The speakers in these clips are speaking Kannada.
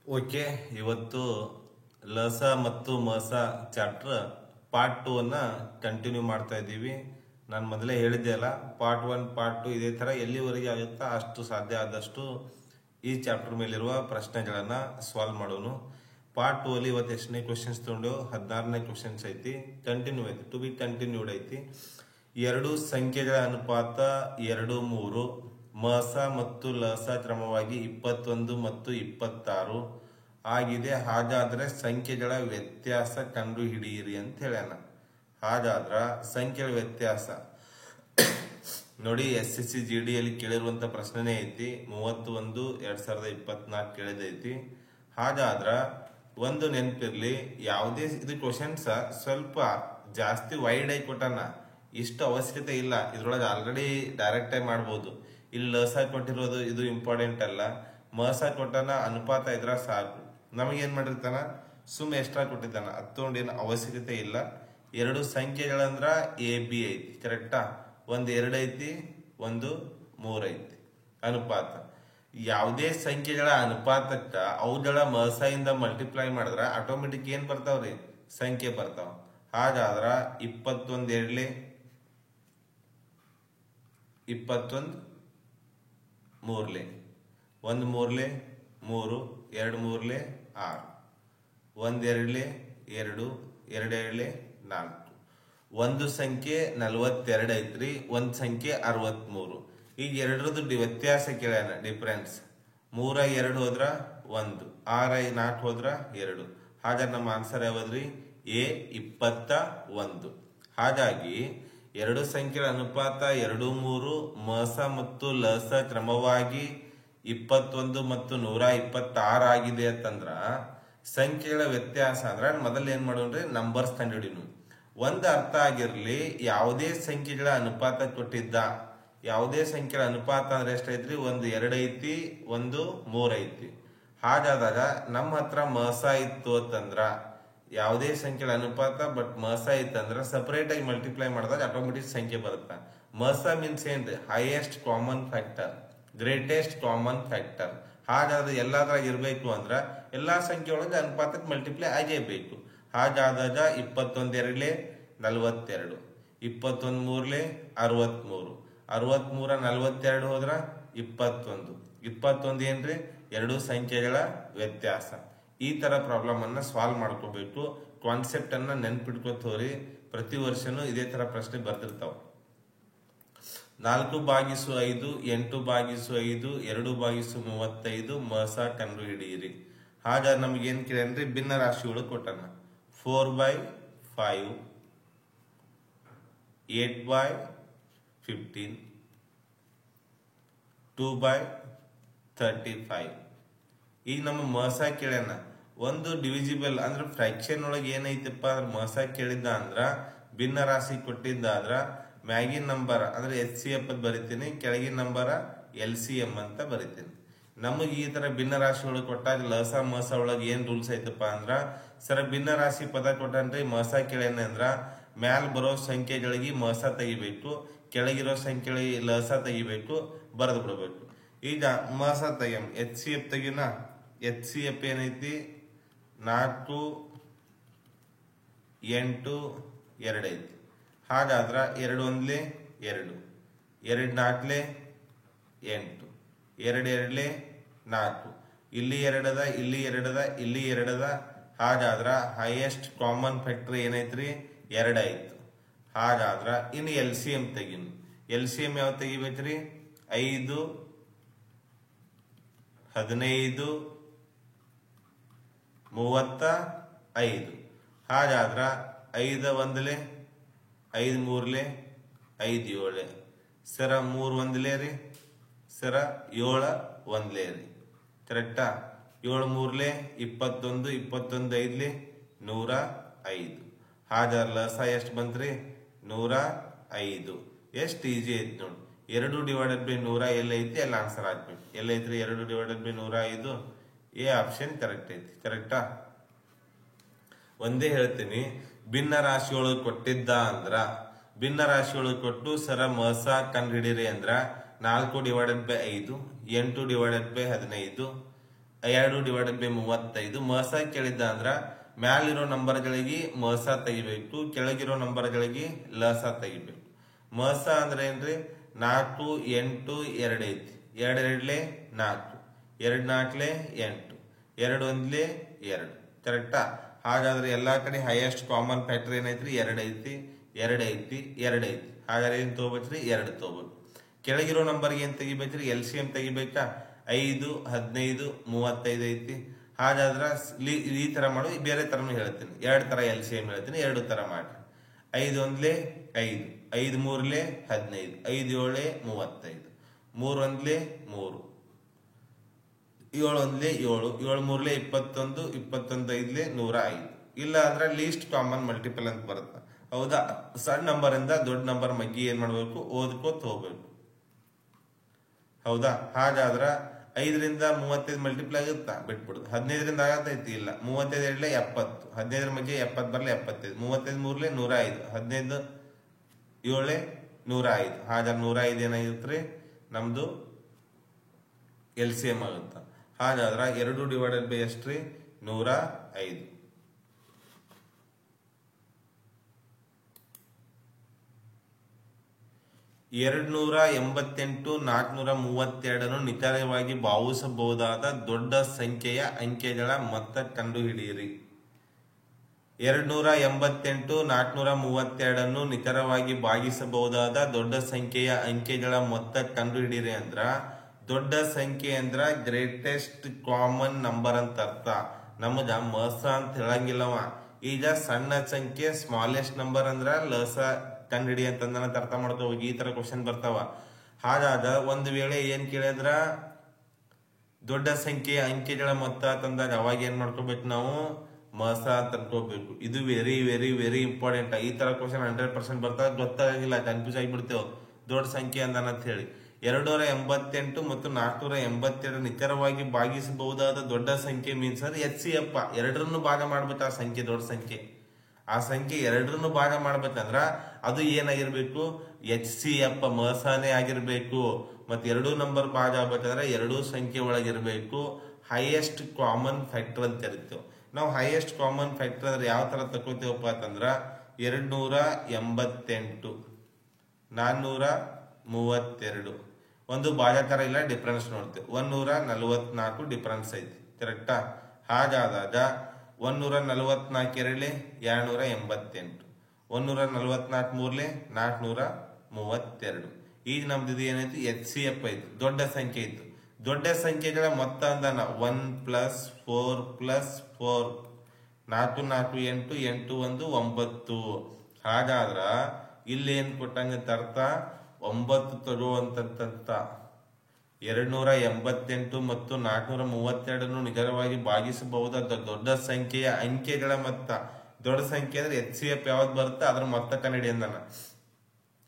ಓಕೆ, ಇವತ್ತು ಲಸ ಮತ್ತು ಮಸ ಚಾಪ್ಟರ್ ಪಾರ್ಟ್ 2 ಅನ್ನ ಕಂಟಿನ್ಯೂ ಮಾಡ್ತಾ ಇದ್ದೀವಿ. ನಾನು ಮೊದಲೇ ಹೇಳಿದ್ದೆ ಅಲ್ಲ, ಪಾರ್ಟ್ 1 ಪಾರ್ಟ್ 2 ಇದೇ ತರ ಎಲ್ಲಿವರೆಗೆ ಆಗುತ್ತಾ ಅಷ್ಟು ಸಾಧ್ಯ ಆದಷ್ಟು ಈ ಚಾಪ್ಟರ್ ಮೇಲಿರುವ ಪ್ರಶ್ನೆಗಳನ್ನ ಸಾಲ್ವ್ ಮಾಡೋನು. ಪಾರ್ಟ್ 2 ಅಲ್ಲಿ ಇವತ್ತು ಎಷ್ಟನೇ ಕ್ವಶನ್ಸ್ ತಗೊಂಡು 16ನೇ ಕ್ವಶನ್ಸ್ ಐತಿ, ಕಂಟಿನ್ಯೂ ಐತಿ, ಟು ಬಿ ಕಂಟಿನ್ಯೂಡ್ ಐತಿ. ಎರಡು ಸಂಖ್ಯೆಗಳ ಅನುಪಾತ 2, 3, ಮಸ ಮತ್ತು ಲಸ ಕ್ರಮವಾಗಿ 21 ಮತ್ತು 26 ಆಗಿದೆ. ಹಾಗಾದ್ರೆ ಸಂಖ್ಯೆಗಳ ವ್ಯತ್ಯಾಸ ಕಂಡು ಹಿಡಿಯಿರಿ ಅಂತ ಹೇಳ್ಯಾನ. ಹಾಗಾದ್ರ ಸಂಖ್ಯೆಗಳ ವ್ಯತ್ಯಾಸ ನೋಡಿ, SSC GD ಅಲ್ಲಿ ಕೇಳಿರುವಂತ ಪ್ರಶ್ನೆನೇ ಐತಿ. 31/2024 ಕೇಳಿದೈತಿ. ಹಾಗಾದ್ರ ಒಂದು ನೆನಪಿರ್ಲಿ, ಯಾವುದೇ ಇದು ಕ್ವಶನ್ಸ್ ಸ್ವಲ್ಪ ಜಾಸ್ತಿ ವೈಡ್ ಆಗಿ ಕೊಟ್ಟಾನ, ಇಷ್ಟು ಅವಶ್ಯಕತೆ ಇಲ್ಲ. ಇದ್ರೊಳಗೆ ಆಲ್ರೆಡಿ ಡೈರೆಕ್ಟ್ ಆಗಿ ಮಾಡ್ಬೋದು. ಇಲ್ಲಿ ಲಸ ಕೊಟ್ಟಿರೋದು ಇದು ಇಂಪಾರ್ಟೆಂಟ್ ಅಲ್ಲ, ಮಸ ಕೊಟ್ಟಾನ, ಅನುಪಾತ ಇದ್ರ ಸಾಕು. ನಮಗೇನ್ ಮಾಡಿರ್ತಾನ, ಸುಮ್ಮನೆ ಎಕ್ಸ್ಟ್ರಾ ಕೊಟ್ಟಿದ್ದಾನ, ಅದು ಏನು ಅವಶ್ಯಕತೆ ಇಲ್ಲ. ಎರಡು ಸಂಖ್ಯೆಗಳಂದ್ರ AB ಐತಿ, ಕರೆಕ್ಟಾ? ಒಂದು 2 ಐತಿ, ಒಂದು 3 ಐತಿ. ಅನುಪಾತ ಯಾವುದೇ ಸಂಖ್ಯೆಗಳ ಅನುಪಾತಕ್ಕ ಅವುಗಳ ಮಸ ಇಂದ ಮಲ್ಟಿಪ್ಲೈ ಮಾಡಿದ್ರ ಆಟೋಮೆಟಿಕ್ ಏನ್ ಬರ್ತಾವ್ರಿ, ಸಂಖ್ಯೆ ಬರ್ತಾವ. ಹಾಗಾದ್ರ 21 2 21 3 1 3 3 2 3 6 1 2 2 2 2 4. ಒಂದು ಸಂಖ್ಯೆ 42 ಐತ್ರಿ, ಒಂದ್ ಸಂಖ್ಯೆ 63. ಈಗ ಎರಡರದ್ದು ವ್ಯತ್ಯಾಸ ಕೇಳ್ಯಾನ, ಡಿಫರೆನ್ಸ್. 3 2 ಹೋದ್ರ 1, 6 4 ಹೋದ್ರ 2. ಹಾಗಾದ್ರೆ ನಮ್ಮ ಆನ್ಸರ್ ಯಾವದ್ರಿ? A 21. ಹಾಗಾಗಿ ಎರಡು ಸಂಖ್ಯೆಗಳ ಅನುಪಾತ 2, 3, ಮಸ ಮತ್ತು ಲಸ ಕ್ರಮವಾಗಿ 21 ಮತ್ತು 126 ಆಗಿದೆ ಅಂತಂದ್ರ ಸಂಖ್ಯೆಗಳ ವ್ಯತ್ಯಾಸ ಅಂದ್ರ ಮೊದಲು ಏನ್ ಮಾಡೋಣ್ರಿ, ನಂಬರ್ಸ್ ಕಂಡುಹಿಡಿನು. ಒಂದ್ ಅರ್ಥ ಆಗಿರ್ಲಿ, ಯಾವುದೇ ಸಂಖ್ಯೆಗಳ ಅನುಪಾತ ಕೊಟ್ಟಿದ್ದ, ಯಾವುದೇ ಸಂಖ್ಯೆಗಳ ಅನುಪಾತ ಅಂದ್ರೆ ಎಷ್ಟೈತ್ರಿ? ಒಂದು 2 ಐತಿ, ಒಂದು 3 ಐತಿ. ಹಾಗಾದಾಗ ನಮ್ಮ ಹತ್ರ ಮಸ ಇತ್ತು ಅಂತಂದ್ರ, ಯಾವುದೇ ಸಂಖ್ಯೆಗಳ ಅನುಪಾತ ಬಟ್ ಮಸ ಇತ್ತಂದ್ರ ಸಪರೇಟ್ ಆಗಿ ಮಲ್ಟಿಪ್ಲೈ ಮಾಡಿದಾಗ ಆಟೋಮೆಟಿಕ್ ಸಂಖ್ಯೆ ಬರುತ್ತೆ. ಮಸ ಮೀನ್ಸ್ ಏನ್ರಿ? Highest common factor, greatest common factor. ಹಾಗಾದ್ರೆ ಎಲ್ಲಾದ್ರಾಗ ಇರ್ಬೇಕು ಅಂದ್ರ ಎಲ್ಲಾ ಸಂಖ್ಯೆ ಒಳಗೆ ಅನುಪಾತಕ್ಕೆ ಮಲ್ಟಿಪ್ಲೈ ಆಗೇಬೇಕು. ಹಾಗಾದಾಗ 21 2 42, 21 3 63, 63 42 ಹೋದ್ರ 21. 21 ಏನ್ರಿ? ಎರಡು ಸಂಖ್ಯೆಗಳ ವ್ಯತ್ಯಾಸ. ಈ ತರ ಪ್ರಾಬ್ಲಮ್ ಅನ್ನ ಸಾಲ್ವ್ ಮಾಡ್ಕೋಬೇಕು. ಕಾನ್ಸೆಪ್ಟ್ ಅನ್ನ ನೆನ್ಪಿಟ್ಕೋತವ್ರಿ. ಪ್ರತಿ ವರ್ಷನೂ ಇದೇ ತರ ಪ್ರಶ್ನೆ ಬರ್ತಿರ್ತಾವ. 4/5, 8/5, 2/35 ಮಸ ಕಂಡು ಹಿಡಿಯಿರಿ. ಹಾಗಾದ್ರೆ ನಮ್ಗೆ ಏನ್ ಕೇಳ್ರಿ? ಭಿನ್ನ ರಾಶಿಗಳು ಕೊಟ್ಟಾನ. 4/5, 8/15, 2/35. ಈಗ ನಮ್ಮ ಮಸ ಕೇಳ್ಯಾನ. ಒಂದು ಡಿವಿಸಿಬಲ್ ಅಂದ್ರೆ ಫ್ರಾಕ್ಷನ್ ಒಳಗೆ ಏನೈತಪ್ಪ ಅಂದ್ರೆ ಮಸ ಕೇಳಿದ್ದ ಅಂದ್ರ, ಭಿನ್ನ ರಾಶಿ ಕೊಟ್ಟಿದ್ದ ಆದ್ರ ಮ್ಯಾಗಿನ ನಂಬರ್ ಅಂದ್ರೆ HCF ಬರಿತೀನಿ, ಕೆಳಗಿನ ನಂಬರ LCM ಅಂತ ಬರಿತೀನಿ. ನಮಗ್ ಈ ತರ ಭಿನ್ನ ರಾಶಿ ಒಳಗೆ ಕೊಟ್ಟಾಗ ಲಸ ಮಸ ಒಳಗೆ ಏನ್ ರೂಲ್ಸ್ ಐತಪ್ಪ ಅಂದ್ರ, ಸರ ಭಿನ್ನ ರಾಶಿ ಪದ ಕೊಟ್ಟನ್ರಿ, ಮಸ ಕೇಳೇನ ಅಂದ್ರ ಮ್ಯಾಲ್ ಬರೋ ಸಂಖ್ಯೆಗಳಿಗೆ ಮಸ ತೆಗಿಬೇಕು, ಕೆಳಗಿರೋ ಸಂಖ್ಯೆಗಳಿಗೆ ಲಸ ತೆಗಿಬೇಕು, ಬರೆದು ಬಿಡಬೇಕು. ಈಗ ಮಸ ತೆಗಿಯಂ, HCF ತೆಗಿನ. HCF ಏನೈತಿ? 4 8 2 ಐತಿ. ಹಾಗಾದ್ರ 2 1 2, 2 4 8, 2 2 4. ಇಲ್ಲಿ 2 ಅದ, ಇಲ್ಲಿ 2 ಅದ, ಇಲ್ಲಿ 2 ಅದ. ಹಾಗಾದ್ರ ಹೈಯೆಸ್ಟ್ ಕಾಮನ್ ಫ್ಯಾಕ್ಟರ್ ಏನೈತ್ರಿ? 2 ಆಯ್ತು. ಹಾಗಾದ್ರ ಇನ್ನು LCM ತೆಗಿನು. LCM ಯಾವ ತೆಗಿಬೇಕ್ರಿ? 5 15 35. ಹಾಗಾದ್ರ 5 1 5 3 5 7. ಸರ 3 1 ರೀ, ಸರ 7 1 ರೀ, ಕರೆಕ್ಟಾ? 7 3 21, 21 5 105. ಹಾಗಾದ್ರೆ ಲಸ ಎಷ್ಟು ಬಂತ್ರಿ? 105. ಎಷ್ಟು ಈಜಿ ಐತಿ ನೋಡಿ. 2/100 ಎಲ್ಲೈತಿ? ಎಲ್ಲ ಆನ್ಸರ್ ಆಗ್ಬೇಕು. ಎಲ್ಲೈತ್ರಿ 2/105? ಎ ಆಪ್ಷನ್ ಕರೆಕ್ಟ್ ಐತಿ, ಕರೆಕ್ಟಾ? ಒಂದೇ ಹೇಳ್ತೀನಿ, ಭಿನ್ನ ರಾಶಿಯೊಳಗೆ ಕೊಟ್ಟಿದ್ದ ಅಂದ್ರ, ಭಿನ್ನ ರಾಶಿಯೊಳಗೆ ಕೊಟ್ಟು ಸರ ಮಸ ಕಂಡು ಹಿಡೀರಿ ಅಂದ್ರ 4/5, 8/15, 2/35 ಮಸ ಕೇಳಿದ್ದ ಅಂದ್ರ ಮ್ಯಾಲಿರೋ ನಂಬರ್ಗಳಿಗೆ ಮಸ ತೆಗಿಬೇಕು, ಕೆಳಗಿರೋ ನಂಬರ್ಗಳಿಗೆ ಲಸ ತೆಗಿಬೇಕು. ಮಸ ಅಂದ್ರೆ ಏನ್ರಿ? 4 8 2 ಐತಿ. 2 2 4, 2 4 8, 2 1 2. ಕರೆಕ್ಟಾ? ಹಾಗಾದ್ರೆ ಎಲ್ಲಾ ಕಡೆ ಹೈಯೆಸ್ಟ್ ಕಾಮನ್ ಫ್ಯಾಕ್ಟರ್ ಏನೈತ್ರಿ? 2 ಐತಿ, 2 ಐತಿ, 2 ಐತಿ. ಹಾಗಾದ್ರೆ ಏನ್ ತಗೋಬೇಕ್ರಿ? 2 ತಗೋಬೇಕು. ಕೆಳಗಿರೋ ನಂಬರ್ಗೆ ಏನ್ ತೆಗಿಬೇಕ್ರಿ? LCM ತೆಗಿಬೇಕಾ? 5 15 35 ಐತಿ. ಹಾಗಾದ್ರ ಈ ತರ ಮಾಡು. ಬೇರೆ ತರನು ಹೇಳ್ತೀನಿ, 2 ತರ LCM ಹೇಳ್ತೀನಿ, 2 ತರ ಮಾಡ್ರಿ. 5 1 5, 5 3 15, 5 7 35, 3 1 3, 7 1 7, 7 3 21, 21 5 105. ಇಲ್ಲ ಅಂದ್ರೆ ಲೀಸ್ಟ್ ಕಾಮನ್ ಮಲ್ಟಿಪಲ್ ಅಂತ ಬರುತ್ತೆ. ಹೌದಾ? ಸಣ್ಣ ನಂಬರ್ ಇಂದ ದೊಡ್ಡ ನಂಬರ್ ಮಗ್ಗಿ ಏನ್ ಮಾಡ್ಬೇಕು? ಓದ್ಕೋತ ಹೋಗ್ಬೇಕು. ಹೌದಾ? ಹಾಗಾದ್ರ 5ರಿಂದ 35 ಮಲ್ಟಿಪ್ಲೈ ಆಗುತ್ತಾ? ಬಿಟ್ಬಿಡುದು. 15ರಿಂದ ಆಗತೈತಿ? ಇಲ್ಲ. 35 70, 15 ಮಧ್ಯೆ 70 ಬರ್ಲಿ 75, 35 3 105, 15 7 105. ಹಾಗಾದ್ರೆ 105 ಏನಾಗಿರ್ತ್ರಿ? ನಮ್ದು LCM ಆಗುತ್ತ. ಹಾಗಾದ್ರ 2 ಎಷ್ಟ್ರಿ? 105. ಎರಡ್ನೂರ 88 432 ನಿಖರವಾಗಿ ಭಾವಿಸಬಹುದಾದ ದೊಡ್ಡ ಸಂಖ್ಯೆಯ ಅಂಕೆಗಳ ಮೊತ್ತ ಕಂಡುಹಿಡಿಯಿರಿ. 288 432 ನಿಖರವಾಗಿ ಭಾಗಿಸಬಹುದಾದ ದೊಡ್ಡ ಸಂಖ್ಯೆಯ ಅಂಕೆಗಳ ಮೊತ್ತ ಕಂಡುಹಿಡಿಯಿರಿ ಅಂದ್ರ, ದೊಡ್ಡ ಸಂಖ್ಯೆ ಅಂದ್ರ ಗ್ರೇಟೆಸ್ಟ್ ಕಾಮನ್ ನಂಬರ್ ಅಂತ ಅರ್ಥ. ನಮಗ ಮಸ ಅಂತ ಹೇಳಂಗಿಲ್ಲವ. ಈಗ ಸಣ್ಣ ಸಂಖ್ಯೆ ಸ್ಮಾಲೆಸ್ಟ್ ನಂಬರ್ ಅಂದ್ರ ಲಸ ಕಂಡುಹಿಡಿ ಅಂತಂದ ಅರ್ಥ ಮಾಡ್ಕೋ. ಈ ತರ ಕ್ವಶನ್ ಬರ್ತಾವ. ಹಾಗಾದ ಒಂದ್ ವೇಳೆ ಏನ್ ಕೇಳಿದ್ರ ದೊಡ್ಡ ಸಂಖ್ಯೆಯ ಅಂಕೆಗಳ ಮೊತ್ತ ಅಂತಂದಾಗ ಅವಾಗ ಏನ್ ಮಾಡ್ಕೋಬೇಕು? ನಾವು ಮಸ ಅಂತ ಅನ್ಕೋಬೇಕು. ಇದು ವೆರಿ ವೆರಿ ವೆರಿ ಇಂಪಾರ್ಟೆಂಟ್. ಈ ತರ ಕ್ವಶನ್ 100% ಬರ್ತಾವ. ಗೊತ್ತಾಗಿಲ್ಲ, ಕನ್ಫ್ಯೂಸ್ ಆಗಿಬಿಡ್ತೇವೆ ದೊಡ್ಡ ಸಂಖ್ಯೆ ಅಂತ ಹೇಳಿ. 288 ಮತ್ತು 482 ನಿಖರವಾಗಿ ಭಾಗಿಸಬಹುದಾದ ದೊಡ್ಡ ಸಂಖ್ಯೆ ಮೀನ್ಸ್ HCF. ಎರಡರನ್ನು ಭಾಗ ಮಾಡ್ಬೇಕು. ಆ ಸಂಖ್ಯೆ ದೊಡ್ಡ ಸಂಖ್ಯೆ, ಆ ಸಂಖ್ಯೆ ಎರಡರನ್ನು ಭಾಗ ಮಾಡ್ಬೇಕಂದ್ರ ಅದು ಏನಾಗಿರ್ಬೇಕು? HCF ಮಸಾನೆ ಆಗಿರ್ಬೇಕು. ಮತ್ 2 ನಂಬರ್ ಭಾಗ ಆಗ್ಬೇಕಂದ್ರೆ 2 ಸಂಖ್ಯೆ ಒಳಗಿರ್ಬೇಕು. ಹೈಯೆಸ್ಟ್ ಕಾಮನ್ ಫ್ಯಾಕ್ಟರ್ ಅಂತ ಕರಿತೇವೆ ನಾವು. ಹೈಯೆಸ್ಟ್ ಕಾಮನ್ ಫ್ಯಾಕ್ಟರ್ ಅಂದ್ರೆ ಯಾವ ತರ ತಗೋತೇವಪ್ಪ ಅಂತಂದ್ರ 288 432 ಒಂದು ಭಾಗಾಕಾರ ಇಲ್ಲ, ಡಿಫರೆನ್ಸ್ ನೋಡ್ತೇವೆ. 144 ಡಿಫರೆನ್ಸ್ ಐತಿ. ಕರೆಕ್ಟಾ? ಹಾಗಾದಾಗ 144 288, 144 432. ಈಗ ನಮ್ದು ಏನೈತಿ? HCF ಐತಿ, ದೊಡ್ಡ ಸಂಖ್ಯೆ ಐತಿ. ದೊಡ್ಡ ಸಂಖ್ಯೆಗಳ ಮೊತ್ತ ಅಂದಾನ 1 + 4 + 4, 4 4 8, 8 1 9. ಹಾಗಾದ್ರ ಇಲ್ಲಿ ಏನ್ ಕೊಟ್ಟಂಗಂತ ಅರ್ಥ? 9 ತಗೋಂತ. 288 ಮತ್ತು 432 ನಿಖರವಾಗಿ ಭಾಗಿಸಬಹುದಾದ ದೊಡ್ಡ ಸಂಖ್ಯೆಯ ಅಂಕೆಗಳ ಮೊತ್ತ. ದೊಡ್ಡ ಸಂಖ್ಯೆ ಅಂದ್ರೆ HCF ಯಾವ್ದು ಬರುತ್ತೆ ಅದ್ರ ಮೊತ್ತ ಕಂಡುಹಿಡಿ ಅಂದಾನ.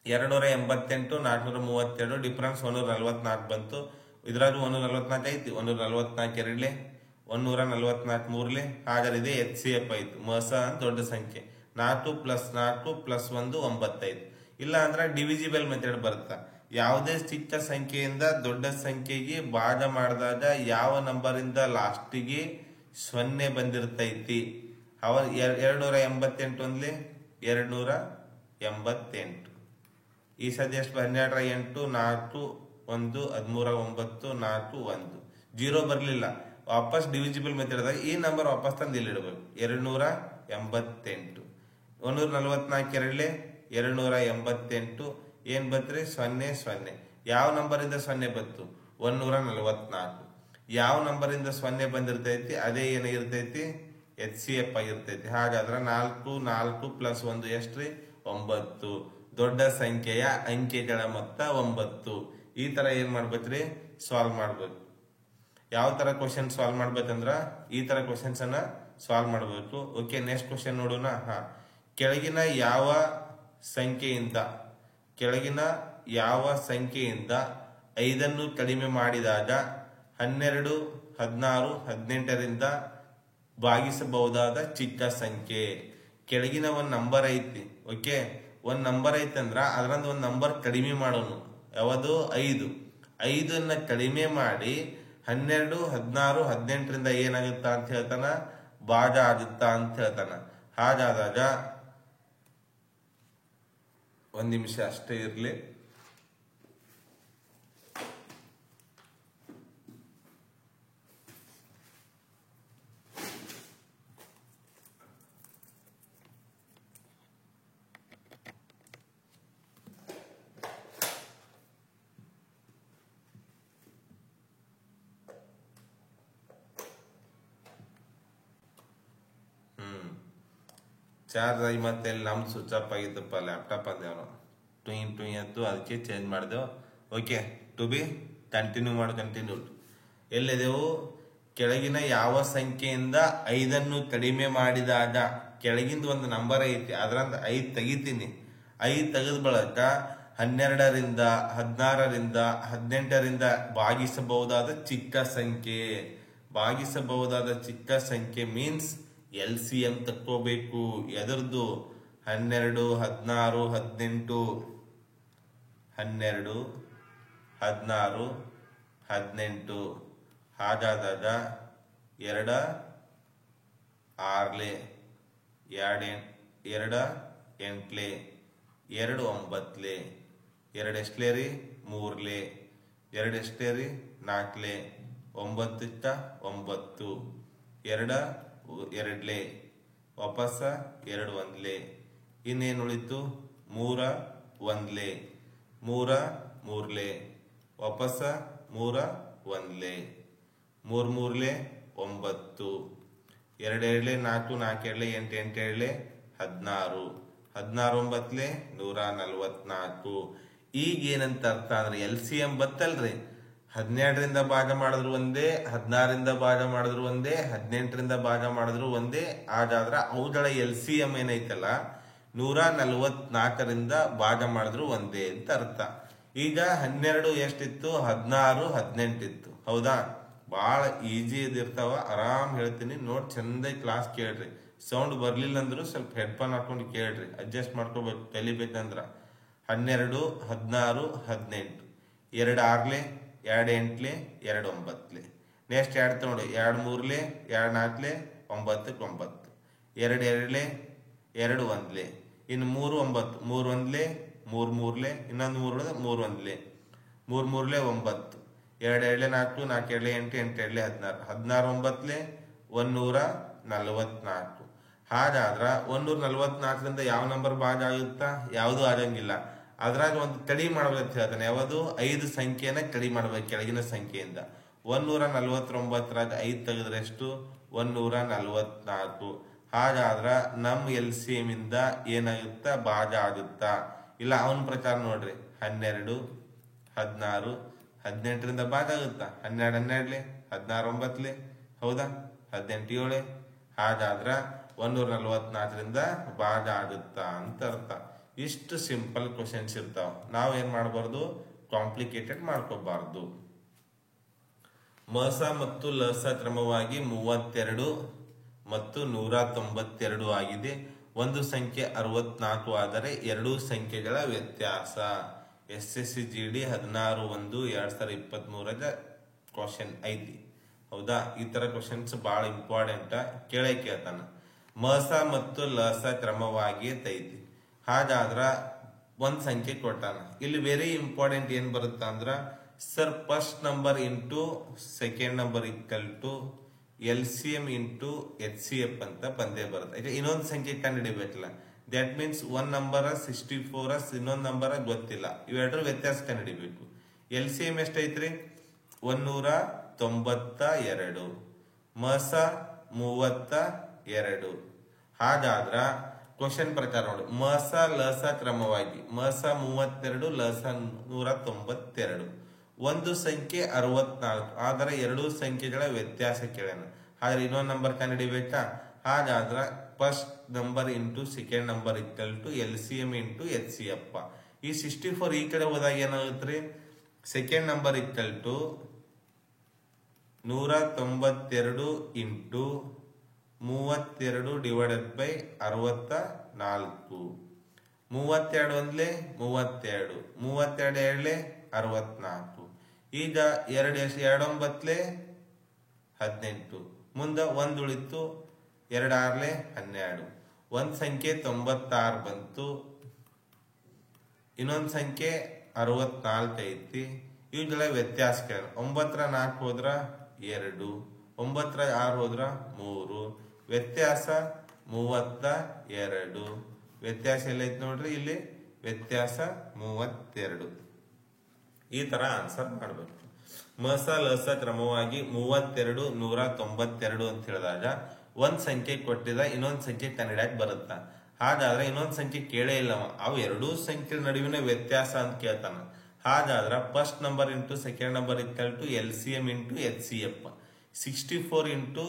288 432 ಡಿಫರೆನ್ಸ್ 144 ಬಂತು. ಇದ್ರಾಗ 144 ಐತಿ, 144 144 3. ಹಾಗಾದ್ರೆ ಇದೆ HCF ಐತಿ. ಮಸ ದೊಡ್ಡ ಸಂಖ್ಯೆ. 4 + 4 + 1 9 ಐತಿ. ಇಲ್ಲ ಅಂದ್ರೆ ಡಿವಿಜಿಬಲ್ ಮೆಥಡ್ ಬರುತ್ತಾ. ಯಾವುದೇ ಚಿಕ್ಕ ಸಂಖ್ಯೆಯಿಂದ ದೊಡ್ಡ ಸಂಖ್ಯೆಗೆ ಭಾಗ ಮಾಡಿದಾಗ ಯಾವ ನಂಬರ್ ಇಂದ ಲಾಸ್ಟಿಗೆ 0 ಬಂದಿರ್ತೈತಿ. 288 ಒಂದ್ಲಿ 288. ಈ ಸದ್ಯ ಎಷ್ಟು? 12 8 4 1 13 9 4 1. 0 ಬರ್ಲಿಲ್ಲ. ವಾಪಸ್ ಡಿವಿಜಿಬಲ್ ಮೆಥಡ್ದಾಗ ಈ ನಂಬರ್ ವಾಪಸ್ ತಂದು ಇಲ್ಲಿ ಇಡಬೇಕು. 288. 144 288 ಏನ್ ಬತ್ರಿ? 0 0. ಯಾವ ನಂಬರ್ ಇಂದ 0 ಬಂತು? 144. ಯಾವ ನಂಬರ್ ಇಂದ 0 ಬಂದಿರ್ತೈತಿ ಅದೇ ಏನಾಗಿರ್ತೈತಿ? HCF ಆಗಿರ್ತೈತಿ. ಹಾಗಾದ್ರೆ 4 4 + 1 ಎಷ್ಟ್ರಿ? 9. ದೊಡ್ಡ ಸಂಖ್ಯೆಯ ಅಂಕೆಗಳ ಮೊತ್ತ 9. ಈ ತರ ಏನ್ ಮಾಡ್ಬೇಕ್ರಿ? ಸಾಲ್ವ್ ಮಾಡ್ಬೇಕು. ಯಾವ ತರ ಕ್ವಶನ್ ಸಾಲ್ವ್ ಮಾಡ್ಬೇಕಂದ್ರ ಈ ತರ ಕ್ವಶನ್ಸ್ ಅನ್ನ ಸಾಲ್ವ್ ಮಾಡ್ಬೇಕು. ಓಕೆ, ನೆಕ್ಸ್ಟ್ ಕ್ವಶನ್ ನೋಡೋಣ. ಕೆಳಗಿನ ಯಾವ ಸಂಖ್ಯೆಯಿಂದ 5 ಕಡಿಮೆ ಮಾಡಿದಾಗ 12 16 18ರಿಂದ ಭಾಗಿಸಬಹುದಾದ ಚಿಕ್ಕ ಸಂಖ್ಯೆ? ಕೆಳಗಿನ ಒಂದ್ ನಂಬರ್ ಐತಿ. ಓಕೆ, ಒಂದ್ ನಂಬರ್ ಐತಂದ್ರ ಅದ್ರಂದ ಒಂದ್ ನಂಬರ್ ಕಡಿಮೆ ಮಾಡೋನು. ಯಾವುದು? 5. 5 ಕಡಿಮೆ ಮಾಡಿ 12, 16, 18ರಿಂದ ಏನಾಗುತ್ತಾ ಅಂತ ಹೇಳ್ತಾನ, ಭಾಗ ಆಗುತ್ತಾ ಅಂತ ಹೇಳ್ತಾನ. ಹಾಗಾದಾಗ ಒಂದ್ ನಿಮಿಷ ಅಷ್ಟೇ ಇರ್ಲಿ. ಚಾರ್ಜ್ ಆಗಿ ಮತ್ತೆ ನಮ್ದು ಸ್ವಿಚ್ ಆಫ್ ಆಗಿತ್ತಪ್ಪ ಲ್ಯಾಪ್ಟಾಪ್ ಅಂದೇವನು, ಟುಯ್ ಅಂತೂ ಅದಕ್ಕೆ ಚೇಂಜ್ ಮಾಡಿದೆವು. Okay, to be continue. ಎಲ್ಲಿದೆವು? ಕೆಳಗಿನ ಯಾವ ಸಂಖ್ಯೆಯಿಂದ 5 ಕಡಿಮೆ ಮಾಡಿದಾಗ, ಕೆಳಗಿಂದ ಒಂದು ನಂಬರ್ ಐತಿ, ಅದರಂತ 5 ತೆಗಿತೀನಿ. 5 ತೆಗೆದ ಬಳಕ 12ರಿಂದ 16ರಿಂದ 18ರಿಂದ ಭಾಗಿಸಬಹುದಾದ ಚಿಕ್ಕ ಸಂಖ್ಯೆ ಮೀನ್ಸ್ LCM ತಕ್ಕೋಬೇಕು. ಎದರದು? 12, 16, 18, 12, 16, 18. ಹಾಗಾದಾಗ 2 6 2 8 2 9 2 ಎಷ್ಟಲೇ ರೀ? 3 2 ಎಷ್ಟೇ ರೀ? 4 9 9 2 2 ವಾಪಸ್ಸ 2 1. ಇನ್ನೇನು ಉಳಿತು? 3 1 3 3 ವಾಪಸ್ಸ 3 1 3 3 9 2 2 4 4 2 8 8 2 16 16 9 144. ಈಗ ಏನಂತ ಅರ್ಥ ಅಂದ್ರೆ LCM ಬತ್ತಲ್ರಿ, 12ರಿಂದ ಭಾಗ ಮಾಡಿದ್ರು ಒಂದೇ, 16ರಿಂದ ಭಾಗ ಮಾಡಿದ್ರು ಒಂದೇ, 18ರಿಂದ ಭಾಗ ಮಾಡಿದ್ರು ಒಂದೇ. ಹಾಗಾದ್ರೆ ಅವುಗಳ LCM ಏನೈತಲ್ಲ 144ರಿಂದ ಭಾಗ ಮಾಡಿದ್ರು ಒಂದೇ ಅಂತ ಅರ್ಥ. ಈಗ 12 ಎಷ್ಟಿತ್ತು? 16 18 ಇತ್ತು. ಹೌದಾ? ಬಹಳ ಈಜಿ ಇದಿರ್ತಾವ, ಆರಾಮ್ ಹೇಳ್ತೀನಿ ನೋಡಿ, ಚಂದಾಗಿ ಕ್ಲಾಸ್ ಕೇಳ್ರಿ. ಸೌಂಡ್ ಬರ್ಲಿಲ್ಲ ಅಂದ್ರು ಸ್ವಲ್ಪ ಹೆಡ್ಫೋನ್ ಹಾಕೊಂಡು ಕೇಳ್ರಿ, ಅಡ್ಜಸ್ಟ್ ಮಾಡ್ಕೋಬೇಕು ಕಲಿಬೇಕಂದ್ರ. 12 16 18 2 6 2 8 2 9. ನೆಕ್ಸ್ಟ್ 2 ತಗೊಂಡು 2 3 2 4 9 9 2 2 2 1. ಇನ್ನು 3 9 3 1 3 3 ಇನ್ನೊಂದು 3 3 1 3 3 9 2 2 4 4 2 8 8 2 16 16 9 144. ಹಾಗಾದ್ರ 144ರಿಂದ ಯಾವ ನಂಬರ್ ಭಾಗ ಆಗುತ್ತಾ? ಯಾವುದು ಆಗಂಗಿಲ್ಲ. ಅದ್ರಾಗ ಒಂದು ಕಡಿಮೆ ಮಾಡ್ಬೇಕಂತ ಹೇಳ್ತಾನೆ. ಯಾವುದು? 5 ಸಂಖ್ಯೆನ ಕಡಿಮೆ ಮಾಡ್ಬೇಕು ಕೆಳಗಿನ ಸಂಖ್ಯೆಯಿಂದ. 149ರಾಗ 5 ತೆಗೆದ್ರೆ ಎಷ್ಟು? 144. ಹಾಗಾದ್ರ ನಮ್ LCM ಇಂದ ಏನಾಗುತ್ತಾ? ಭಾಗ ಆಗುತ್ತಾ? ಇಲ್ಲ ಅವನ ಪ್ರಕಾರ ನೋಡ್ರಿ, 12 16 18ರಿಂದ ಭಾಗ ಆಗುತ್ತಾ? 12 12 16 9. ಹೌದಾ? 18 7. ಹಾಗಾದ್ರ 144ರಿಂದ ಭಾಗ ಆಗುತ್ತಾ ಅಂತ ಅರ್ಥ. ಇಷ್ಟು ಸಿಂಪಲ್ ಕ್ವಶನ್ಸ್ ಇರ್ತಾವ. ನಾವೇನ್ ಮಾಡಬಾರ್ದು? ಕಾಂಪ್ಲಿಕೇಟೆಡ್ ಮಾಡ್ಕೋಬಾರ್ದು. ಮಸ ಮತ್ತು ಲಸ ಕ್ರಮವಾಗಿ 32 ಮತ್ತು 192 ಆಗಿದೆ. ಒಂದು ಸಂಖ್ಯೆ 64 ಆದರೆ 2 ಸಂಖ್ಯೆಗಳ ವ್ಯತ್ಯಾಸ. SSC GD 16/1/2023 ಕ್ವಶನ್ ಐತಿ. ಹೌದಾ? ಈ ತರ ಕ್ವಶನ್ಸ್ ಬಹಳ ಇಂಪಾರ್ಟೆಂಟ್, ಕೇಳ್ತಾನ. ಮಸ ಮತ್ತು ಲಸ ಕ್ರಮವಾಗಿ ಐತಿ. ಹಾಗಾದ್ರ ಒಂದ್ ಸಂಖ್ಯೆ ಕೊಟ್ಟಾನ. ಇಲ್ಲಿ ವೆರಿ ಇಂಪಾರ್ಟೆಂಟ್ ಏನ್ ಬರುತ್ತ ಅಂದ್ರ, sir first number into second number equal to LCM into HCF ಅಂತ ಬಂದೇ ಬರುತ್ತೆ. ಈಗ ಇನ್ನೊಂದು ಸಂಖ್ಯೆ ಕಂಡುಹಿಡಿಬೇಕಲ್ಲ, ದಟ್ ಮೀನ್ಸ್ ಒಂದ್ ನಂಬರ್ 64 ಇನ್ನೊಂದ್ ನಂಬರ್ ಗೊತ್ತಿಲ್ಲ, ಇವೆರಡರ ವ್ಯತ್ಯಾಸ ಕಂಡುಹಿಡಿಬೇಕು. LCM ಎಷ್ಟೈತ್ರಿ? 192. ಮಸ 32. ಹಾಗಾದ್ರ ಕ್ವಶನ್ ಪ್ರಕಾರ ನೋಡಿ, ಮಸ ಲಸ ಕ್ರಮವಾಗಿ ಮಸ 32 ಲಸ 192. ಒಂದು ಸಂಖ್ಯೆ 64 ಆದರೆ 2 ಸಂಖ್ಯೆಗಳ ವ್ಯತ್ಯಾಸ ಕೇಳೋಣ. ಹಾಗಾದ್ರೆ ಇನ್ನೊಂದು ನಂಬರ್ ಕಂಡುಹಿಡಿಬೇಕಾ? ಹಾಗಾದ್ರ first number into second number equal to LCM into HCF. ಈ 64 ಈ ಕಡೆ ಹೋದಾಗ ಏನಾಗುತ್ತೆ? Second number equal to 192 into 32 divided by 64. 32 1 32 32 2 64. ಈಗ 2 18 ಮುಂದೆ 1 ಉಳಿತು 2 6 12 ಒಂದು ಸಂಖ್ಯೆ 96 ಬಂತು, ಇನ್ನೊಂದು ಸಂಖ್ಯೆ 64 ಐತಿ. ಇವುಗಳ ವ್ಯತ್ಯಾಸ ಕೇಳ 9 4 ಹೋದ್ರ 2, 9 6 ಹೋದ್ರ 3, ವ್ಯತ್ಯಾಸ 32. ವ್ಯತ್ಯಾಸ ಎಲ್ಲೈತಿ ನೋಡ್ರಿ, ಇಲ್ಲಿ ವ್ಯತ್ಯಾಸ 32. ಈ ತರ ಆನ್ಸರ್ ಮಾಡ್ಬೇಕು. ಮಸ ಲಸ ಕ್ರಮವಾಗಿ 32 192 ಅಂತ ಹೇಳಿದಾಗ ಒಂದ್ ಸಂಖ್ಯೆ ಕೊಟ್ಟಿದ, ಇನ್ನೊಂದ್ ಸಂಖ್ಯೆ ಕನ್ನಡಕ್ಕೆ ಬರುತ್ತ. ಹಾಗಾದ್ರೆ ಇನ್ನೊಂದ್ ಸಂಖ್ಯೆ ಕೇಳೇ ಇಲ್ಲವ, ಅವು ಎರಡೂ ಸಂಖ್ಯೆ ನಡುವಿನ ವ್ಯತ್ಯಾಸ ಅಂತ ಕೇಳ್ತಾನ. ಹಾಗಾದ್ರೆ first number into second number equal to LCM into HCF. 64 into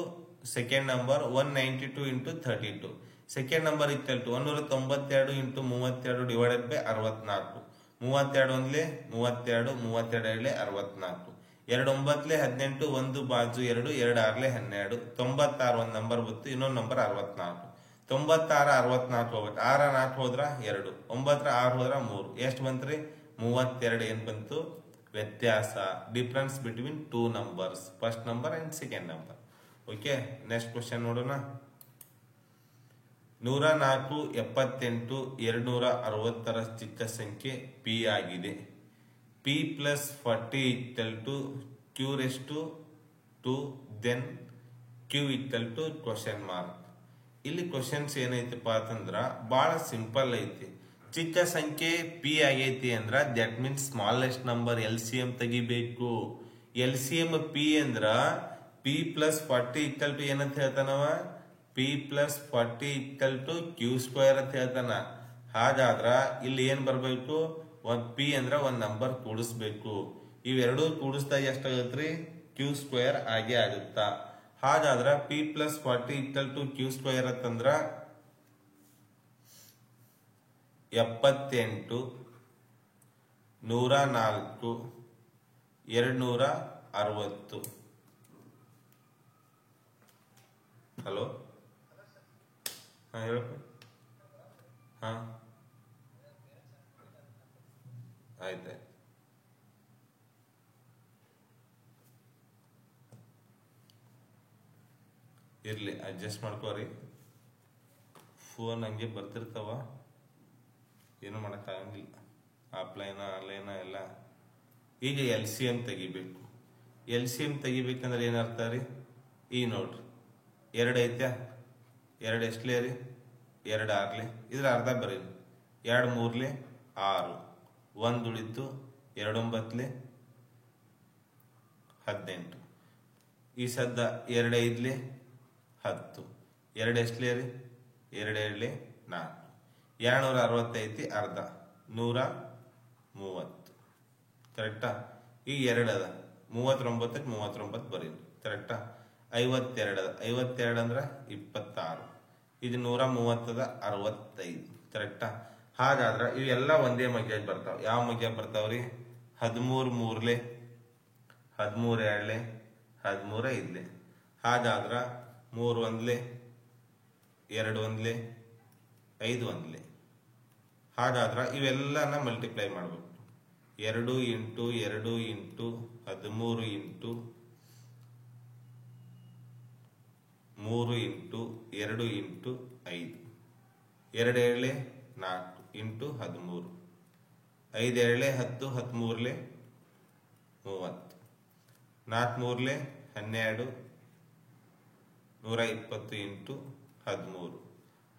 second number 192 into 32. Second number equal to 192 into 32 divided by 64. 32 ಒಂದ್ಲೆ 32, 32 64. 2 9 18, 1 ಬಾಜು 2, 2 6 12. 96 ಒಂದ್ ನಂಬರ್ ಬಂತು, ಇನ್ನೊಂದು ನಂಬರ್ 64. 96 64 ಹೋಗ್ಬೇಕು, 6 4 ಹೋದ್ರ 2, 9 6 ಹೋದ್ರ 3. ಎಷ್ಟು ಬಂತ್ರಿ? 32. ಏನ್ ಬಂತು? ವ್ಯತ್ಯಾಸ, difference between two numbers, first number and second number. Okay, next question ನೋಡೋಣ. 104 78 260 ಚಿಕ್ಕ ಸಂಖ್ಯೆ P ಆಗಿದೆ. P plus 40 equal to Q raised to 2, then Q equal to question mark. ಇಲ್ಲಿ ಕ್ವಶನ್ಸ್ ಏನೈತಪ್ಪ ಅಂತಂದ್ರ ಬಹಳ ಸಿಂಪಲ್ ಐತಿ. ಚಿಕ್ಕ ಸಂಖ್ಯೆ P ಆಗೈತಿ ಅಂದ್ರ that means smallest number LCM ತೆಗಿಬೇಕು. LCM P ಅಂದ್ರ P plus 40 equal to ಏನಂತ ಹೇಳ್ತಾನವ? P plus 40 equal to Q square ಅಂತ ಹೇಳ್ತಾನ. ಹಾಗಾದ್ರ ಇಲ್ಲಿ ಏನ್ ಬರ್ಬೇಕು? ಒಂದ್ P ಅಂದ್ರ ಒಂದ್ ನಂಬರ್ ಕೂಡಿಸ್ಬೇಕು. ಇವೆರಡು ಕೂಡಿಸ್ದಾಗ ಎಷ್ಟಾಗತ್ರಿ? Q ಸ್ಕ್ವೇರ್ ಆಗೇ ಆಗುತ್ತ. ಹಾಗಾದ್ರ P plus 40 equal to Q square ಅಂತಂದ್ರ 78 104 260. ಹಲೋ, ಹಾ ಹೇಳಪ್ಪ. ಹಾ ಆಯ್ತಾಯ್ತು. ಇರ್ಲಿ, ಅಡ್ಜಸ್ಟ್ ಮಾಡ್ಕೋರಿ. ಫೋನ್ ಹಂಗೆ ಬರ್ತಿರ್ತಾವ, ಏನು ಮಾಡಕ್ಕಾಗಂಗಿಲ್ಲ. ಆಫ್ಲೈನ ಆನ್ಲೈನ ಎಲ್ಲ. ಈಗ LCM ತೆಗಿಬೇಕು. LCM ತೆಗಿಬೇಕಂದ್ರೆ ಏನರ್ಥ ರೀ? ಈ ನೋಡ್ರಿ, 2 ಐತ್ಯಾ? 2 ಎಷ್ಟಲೇ ರೀ? 2 6 ಇದ್ರ ಅರ್ಧ ಬರೀರಿ. 2 3 6, 1 ಉಳಿತು 2 9 18. ಈ ಸದ್ದ 2 5 10. 2 ಎಷ್ಟಲೇ ರೀ? 2 2 4. 260 ಐತಿ, ಅರ್ಧ 130. ಕರೆಕ್ಟಾ? ಈಗ 2 ಅದ, 39 39 ಬರೀರಿ. ಕರೆಕ್ಟಾ? 52 ಅದ, 52 ಅಂದ್ರ 26. ಇದು 130 ಅದ, 65. ಕರೆಕ್ಟಾ? ಹಾಗಾದ್ರ ಇವೆಲ್ಲ ಒಂದೇ ಮಗ್ಯಾಗ ಬರ್ತಾವ. ಯಾವ ಮಗ್ಯಾಗ ಬರ್ತಾವ್ರಿ? 13 3 13 2 13 5. ಹಾಗಾದ್ರ 3 1 2 1 5 1. ಹಾಗಾದ್ರ ಇವೆಲ್ಲನ ಮಲ್ಟಿಪ್ಲೈ ಮಾಡ್ಬೇಕು. 2 into 2 into 13 into 3 into 2 into 5. 2 7 4 into 13. 5 7 10, 13 30. 4 3 12, 120 into 13.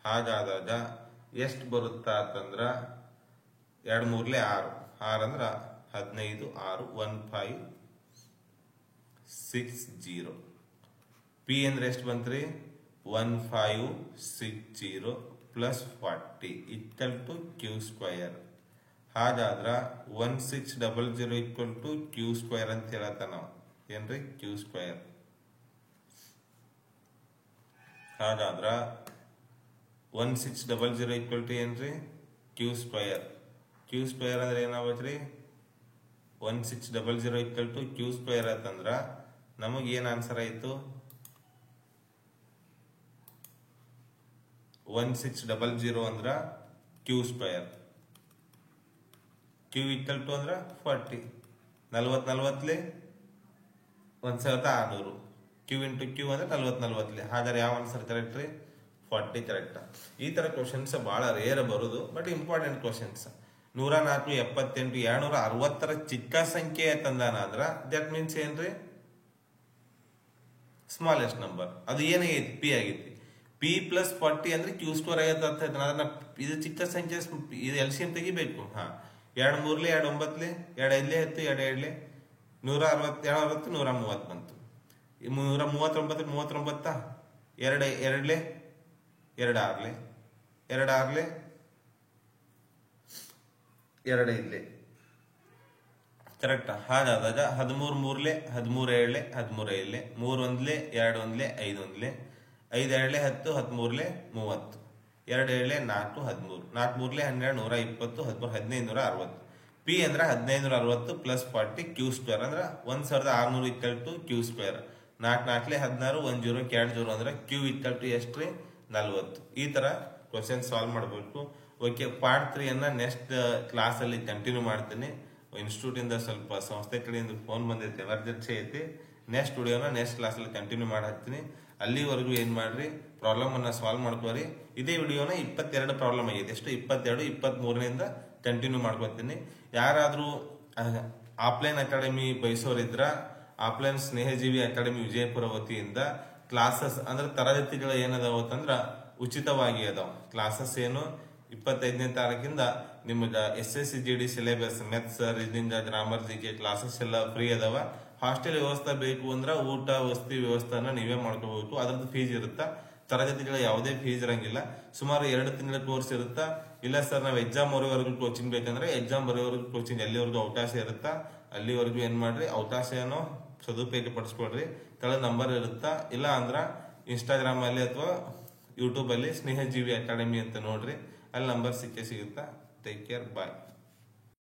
ಹಾಗಾದಾಗ ಎಷ್ಟು ಬರುತ್ತಾ ಅಂತಂದ್ರ 2 3 6, 6 ಅಂದ್ರ 15 6 1560. P ಅಂದ್ರೆ ಎಷ್ಟು ಬಂತ್ರಿ? 1560 plus 40 equal to Q square. ಹಾಗಾದ್ರ 1600 ಈಕ್ವಲ್ ಟು Q ಸ್ಕ್ವಯರ್ ಅಂತ ಹೇಳತ್ತ ನಾವು. ಏನ್ರಿ? Q square. ಹಾಗಾದ್ರ 1600 ಈಕ್ವಲ್ ಟು ಏನ್ರಿ? Q square. Q ಸ್ಕ್ವಯರ್ ಅಂದ್ರೆ ಏನಾಗತ್ರಿ? 1600 ಈಕ್ವಲ್ ಟು Q ಸ್ಕ್ವಯರ್ ಅಂತಂದ್ರ ನಮಗ್ ಏನ್ ಆನ್ಸರ್ ಆಯ್ತು? 1600 ಅಂದ್ರ Q square. Q equal to ಅಂದ್ರ 40. 40 1600 ಕ್ಯೂ ಇಂಟು ಕ್ಯೂ ಅಂದ್ರೆ 40 ಹಾಗಾದ್ರೆ ಯಾವ ಆನ್ಸರ್ ಕರೆಕ್ಟ್ ರೀ? 40 ಕರೆಕ್ಟ್. ಈ ತರ ಕ್ವಶನ್ಸ್ ಬಹಳ ರೇರ್ ಬರುದು, ಬಟ್ ಇಂಪಾರ್ಟೆಂಟ್ ಕ್ವಶನ್ಸ್. 104, 78, 260 ಚಿಕ್ಕ ಸಂಖ್ಯೆ ತಂದಾನ ಅಂದ್ರ ದಟ್ ಮೀನ್ಸ್ ಏನ್ರಿ? Smallest number. ಅದು ಏನಾಗೈತಿ? ಪಿ ಆಗೈತಿ. ಪಿ ಪ್ಲಸ್ 40 ಅಂದ್ರೆ ಕ್ಯೂ ಸ್ಕ್ವೇರ್ ಆಗತ್ತೆ. ಅದನ್ನ ಇದು ಚಿಕ್ಕ ಸಂಖ್ಯೆ, ಇದು LCM ತೆಗಿಬೇಕು. 2 3 2 9 2 5 10 2 2 160 130 130 ಬಂತು. 139 39 2 2 2 6 2 6 2 5 ಕರೆಕ್ಟ್. ಹಾಗಾದಾಗ 13 3 13 7 13 5 3 1 2 1 5 1 5 2 10 13 30 2 7 4 13 4 3 12 120 13 1560. ಪಿ ಅಂದ್ರೆ 1560 ಪ್ಲಸ್ 40 ಕ್ಯೂ ಸ್ಕ್ವೇರ್ ಅಂದ್ರೆ 1600 ಈಕ್ವಲ್ ಟು ಕ್ಯೂ ಸ್ಕ್ವೇರ್. 4 4 16 1 0 2 0 ಅಂದ್ರೆ ಕ್ಯೂ ಈಕ್ವಲ್ ಟು ಎಷ್ಟು ರೀ? 40. ಈ ತರ ಕ್ವಶನ್ ಸಾಲ್ವ್ ಮಾಡಬೇಕು. ಓಕೆ, ಪಾರ್ಟ್ 3 ಅನ್ನ ನೆಕ್ಸ್ಟ್ ಕ್ಲಾಸ್ ಅಲ್ಲಿ ಕಂಟಿನ್ಯೂ ಮಾಡ್ತೀನಿ. ಇನ್ಸ್ಟಿಟ್ಯೂಟ್ ಇಂದ ಸ್ವಲ್ಪ ಸಂಸ್ಥೆ ಕಡೆಯಿಂದ ಫೋನ್ ಬಂದೈತಿ, ಎಮರ್ಜೆನ್ಸಿ ಐತಿ. ನೆಕ್ಸ್ಟ್ ವಿಡಿಯೋನ ನೆಕ್ಸ್ಟ್ ಕ್ಲಾಸ್ ಅಲ್ಲಿ ಕಂಟಿನ್ಯೂ ಮಾಡಾಕ್ತೀನಿ. ಅಲ್ಲಿವರೆಗೂ ಏನ್ ಮಾಡ್ರಿ, ಪ್ರಾಬ್ಲಮ್ ಅನ್ನ ಸಾಲ್ವ್ ಮಾಡ್ಕೋರಿ. ಇದೇ ವಿಡಿಯೋನ 22 ಪ್ರಾಬ್ಲಮ್ ಆಗೈತೆ. ಎಷ್ಟು? 22 23ನಿಂದ ಕಂಟಿನ್ಯೂ ಮಾಡ್ಕೋತೀನಿ. ಯಾರಾದ್ರೂ offline academy ಬಯಸೋರಿದ್ರ offline ಸ್ನೇಹಜೀವಿ academy Vijayapura ವತಿಯಿಂದ ಕ್ಲಾಸಸ್ ಅಂದ್ರೆ ತರಗತಿಗಳು ಏನದಾವತ್ತಂದ್ರ ಉಚಿತವಾಗಿ ಅದಾವ. ಕ್ಲಾಸಸ್ ಏನು 25ನೇ ತಾರೀಕಿಂದ ನಿಮ್ಗೆ SSCGD syllabus, maths, reasoning, grammar, GK classes ಎಲ್ಲ ಫ್ರೀ ಅದಾವ. ಹಾಸ್ಟೆಲ್ ವ್ಯವಸ್ಥೆ ಬೇಕು ಅಂದ್ರ ಊಟ ವಸತಿ ವ್ಯವಸ್ಥೆನ ನೀವೇ ಮಾಡ್ಕೋಬೇಕು. ಅದ್ರದ್ದು ಫೀಸ್ ಇರುತ್ತಾ. ತರಗತಿಗಳ ಯಾವುದೇ ಫೀಸ್ ಇರಂಗಿಲ್ಲ. ಸುಮಾರು 2 ತಿಂಗಳ ಕೋರ್ಸ್ ಇರುತ್ತಾ. ಇಲ್ಲ ಸರ್ ನಾವು ಎಕ್ಸಾಮ್ ಬರೋವರೆಗೂ ಕೋಚಿಂಗ್ ಬೇಕಂದ್ರೆ ಎಕ್ಸಾಮ್ ಬರೋವರೆಗೂ ಕೋಚಿಂಗ್, ಎಲ್ಲಿವರೆಗೂ ಅವಕಾಶ ಇರುತ್ತಾ ಅಲ್ಲಿವರೆಗೂ ಏನ್ ಮಾಡ್ರಿ, ಅವಕಾಶನೋ ಸದುಪಯೋಗ ಪಡಿಸ್ಕೊಡ್ರಿ. ಕೆಳ ನಂಬರ್ ಇರುತ್ತಾ. ಇಲ್ಲ ಅಂದ್ರ ಇನ್ಸ್ಟಾಗ್ರಾಮ್ ಅಲ್ಲಿ ಅಥವಾ ಯೂಟ್ಯೂಬ್ ಅಲ್ಲಿ ಸ್ನೇಹಜೀವಿ ಅಕಾಡೆಮಿ ಅಂತ ನೋಡ್ರಿ, ಅಲ್ಲಿ ನಂಬರ್ ಸಿಕ್ಕೇ ಸಿಗುತ್ತಾ. ಟೇಕ್ ಕೇರ್, ಬಾಯ್.